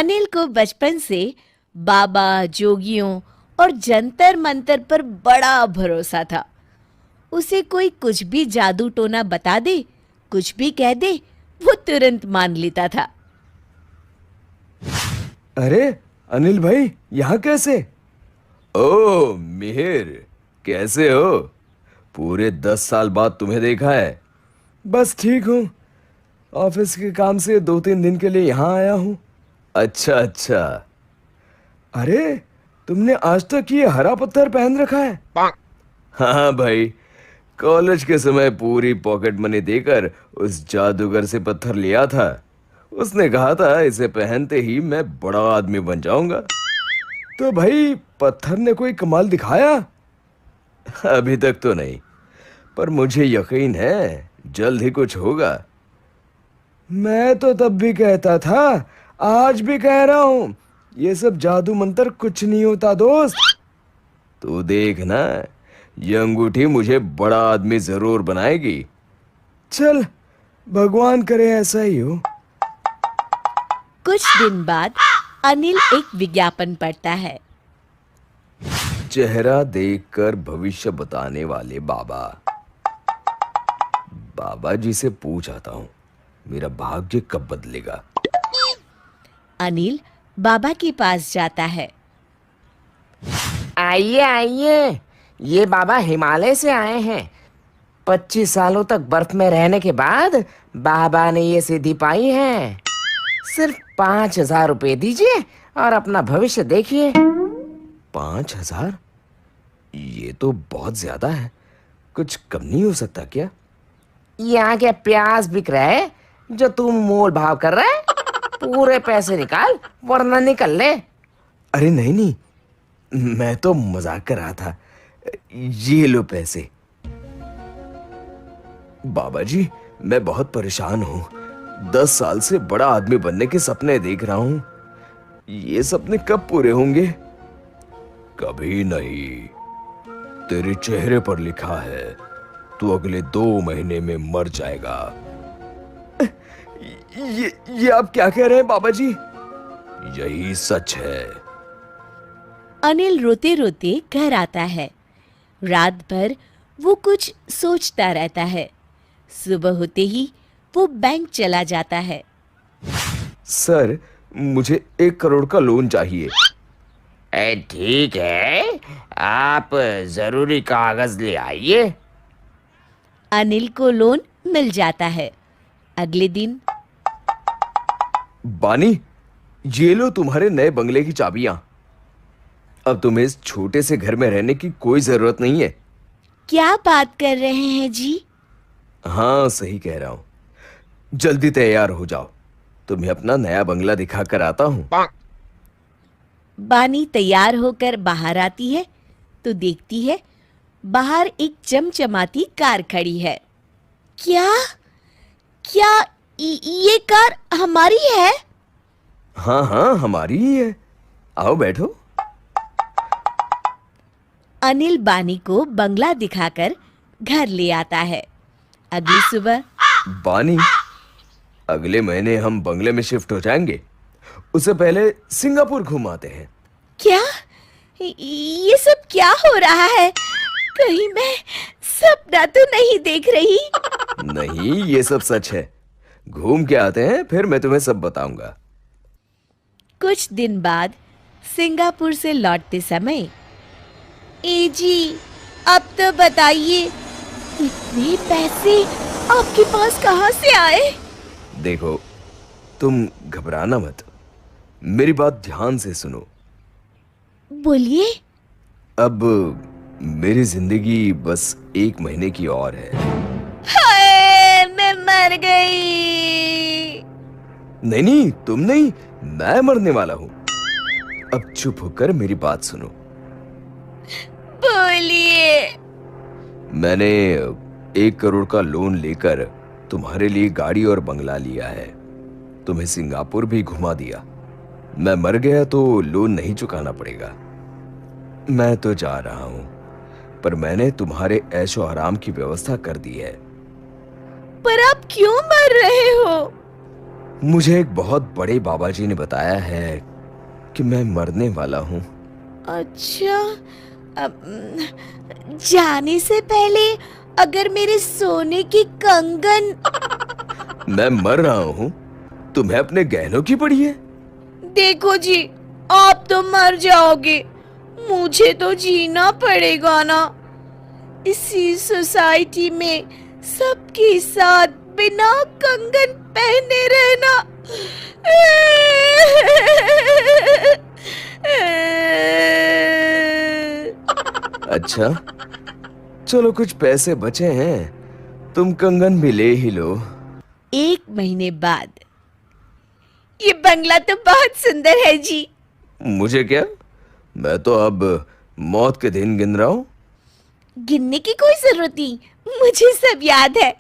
अनिल को बचपन से बाबा, जोगियों और जंतर मंतर पर बड़ा भरोसा था। उसे कोई कुछ भी जादू टोना बता दे, कुछ भी कह दे, वो तुरंत मान लेता था। अरे अनिल भाई, यहाँ कैसे? ओ मिहिर, कैसे हो? पूरे 10 साल बाद तुम्हें देखा है। बस ठीक हूँ। ऑफिस के काम से 2-3 दिन के लिए यहाँ आया हूँ। अच्छा अच्छा। अरे तुमने आज तक ये हरा पत्थर पहन रखा है? हाँ भाई, कॉलेज के समय पूरी पॉकेट मनी देकर उस जादूगर से पत्थर लिया था। उसने कहा था इसे पहनते ही मैं बड़ा आदमी बन जाऊंगा। तो भाई पत्थर ने कोई कमाल दिखाया? अभी तक तो नहीं, पर मुझे यकीन है जल्द ही कुछ होगा। मैं तो तब भी कहता था, आज भी कह रहा हूं, ये सब जादू मंत्र कुछ नहीं होता दोस्त। तू देख ना, ये अंगूठी मुझे बड़ा आदमी जरूर बनाएगी। चल, भगवान करे ऐसा ही हो। कुछ दिन बाद अनिल एक विज्ञापन पढ़ता है। चेहरा देखकर भविष्य बताने वाले बाबा। बाबा जी से पूछ आता हूँ, मेरा भाग्य कब बदलेगा? अनिल बाबा के पास जाता है। आइए आइए, ये बाबा हिमालय से आए हैं। 25 सालों तक बर्फ में रहने के बाद बाबा ने ये सिद्धि पाई है। सिर्फ 5,000 रुपए दीजिए और अपना भविष्य देखिए। 5,000? ये तो बहुत ज्यादा है। कुछ कम नहीं हो सकता क्या? यहाँ के प्याज बिक रहा है जो तुम मोल भाव कर रहे हैं। पूरे पैसे निकाल वरना निकल ले। अरे नहीं नहीं, मैं तो मजाक कर रहा था। ये लो पैसे। बाबा जी, मैं बहुत परेशान हूँ। 10 साल से बड़ा आदमी बनने के सपने देख रहा हूँ। ये सपने कब पूरे होंगे? कभी नहीं। तेरे चेहरे पर लिखा है तू अगले 2 महीने में मर जाएगा। ये आप क्या कह रहे हैं बाबा जी? यही सच है। अनिल रोते रोते घर आता है। रात भर वो कुछ सोचता रहता है। सुबह होते ही वो बैंक चला जाता है। सर, मुझे 1 करोड़ का लोन चाहिए। ठीक है, आप जरूरी कागज ले आइए। अनिल को लोन मिल जाता है। अगले दिन बानी, ये लो तुम्हारे नए बंगले की चाबियां। अब तुम्हें इस छोटे से घर में रहने की कोई जरूरत नहीं है। क्या बात कर रहे हैं जी? हाँ, सही कह रहा हूं। जल्दी तैयार हो जाओ, तुम्हें अपना नया बंगला दिखा कर आता हूं। बानी तैयार होकर बाहर आती है तो देखती है बाहर एक चमचमाती कार खड़ी है। क्या क्या ये कार हमारी है? हाँ हाँ, हमारी ही है। आओ बैठो। अनिल बानी को बंगला दिखाकर घर ले आता है। अगली सुबह बानी, अगले महीने हम बंगले में शिफ्ट हो जाएंगे। उससे पहले सिंगापुर घुमाते हैं। क्या ये सब क्या हो रहा है? कहीं मैं सपना तो नहीं देख रही? नहीं, ये सब सच है। घूम के आते हैं, फिर मैं तुम्हें सब बताऊंगा। कुछ दिन बाद सिंगापुर से लौटते समय, ए जी, अब तो बताइए, इतने पैसे आपके पास कहाँ से आए? देखो, तुम घबराना मत। मेरी बात ध्यान से सुनो। बोलिए। अब मेरी जिंदगी बस 1 महीने की और है। हाय, मैं मर गई। नहीं नहीं, तुम नहीं, मैं मरने वाला हूं। अब चुप होकर मेरी बात सुनो। बोलिए। मैंने 1 करोड़ का लोन लेकर तुम्हारे लिए गाड़ी और बंगला लिया है। तुम्हें सिंगापुर भी घुमा दिया। मैं मर गया तो लोन नहीं चुकाना पड़ेगा। मैं तो जा रहा हूं, पर मैंने तुम्हारे ऐशो आराम की व्यवस्था कर दी है। पर आप क्यों मर रहे हो? मुझे एक बहुत बड़े बाबा जी ने बताया है कि मैं मरने वाला हूँ। अच्छा, जाने से पहले अगर मेरे सोने की कंगन। मैं मर रहा हूँ, तुम्हें अपने गहनों की पड़ी है? देखो जी, आप तो मर जाओगे, मुझे तो जीना पड़ेगा ना। इसी सोसाइटी में सबके साथ बिना कंगन पहने रहना। अच्छा, चलो कुछ पैसे बचे हैं, तुम कंगन भी ले ही लो। 1 महीने बाद। ये बंगला तो बहुत सुंदर है जी। मुझे क्या, मैं तो अब मौत के दिन गिन रहा हूँ। गिनने की कोई जरूरत नहीं, मुझे सब याद है।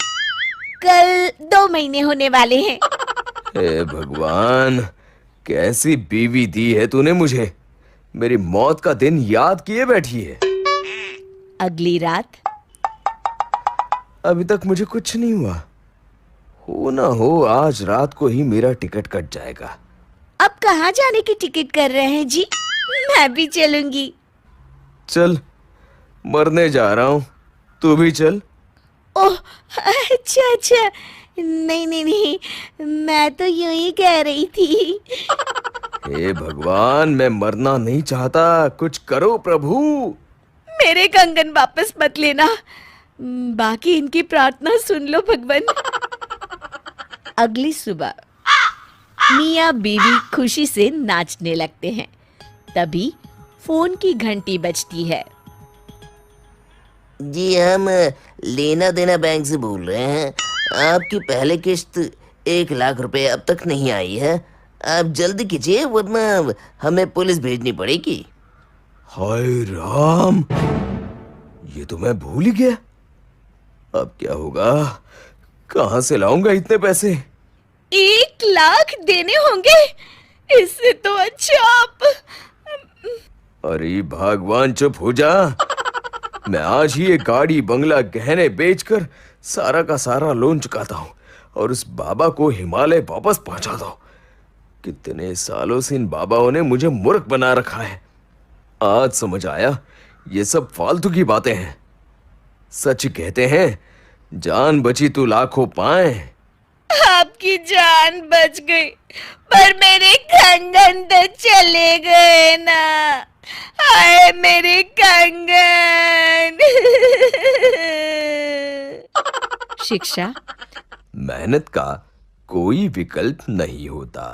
कल 2 महीने होने वाले हैं। हे भगवान, कैसी बीवी दी है तूने मुझे, मेरी मौत का दिन याद किए बैठी है। अगली रात। अभी तक मुझे कुछ नहीं हुआ, हो ना हो आज रात को ही मेरा टिकट कट जाएगा। अब कहाँ जाने की टिकट कर रहे हैं जी? मैं भी चलूंगी। चल, मरने जा रहा हूँ, तू भी चल। ओह, अच्छा अच्छा, नहीं नहीं नहीं, मैं तो यूं ही कह रही थी। हे भगवान, मैं मरना नहीं चाहता, कुछ करो प्रभु। मेरे कंगन वापस मत लेना, बाकी इनकी प्रार्थना सुन लो भगवान। अगली सुबह मियाँ बीवी खुशी से नाचने लगते हैं। तभी फोन की घंटी बजती है। जी, हम लेना देना बैंक से बोल रहे हैं। आपकी पहली किस्त 1 लाख रुपए अब तक नहीं आई है। आप जल्दी कीजिए वरना हमें पुलिस भेजनी पड़ेगी। हाय राम, ये तो मैं भूल ही गया। अब क्या होगा, कहां से लाऊंगा इतने पैसे? 1 लाख देने होंगे? इससे तो अच्छा आप। अरे भगवान, चुप हो जा। मैं आज ही ये गाड़ी, बंगला, गहने बेचकर सारा का सारा लोन चुकाता हूँ और उस बाबा को हिमालय वापस पहुंचाता हूँ। कितने सालों से इन बाबाओं ने मुझे मूर्ख बना रखा है। आज समझ आया, ये सब फालतू की बातें हैं। सच कहते हैं, जान बची तो लाखों पाए। आपकी जान बच गई, पर मेरे कंगन तो चले गए ना। हाय मेरे कंगन। शिक्षा। मेहनत का कोई विकल्प नहीं होता।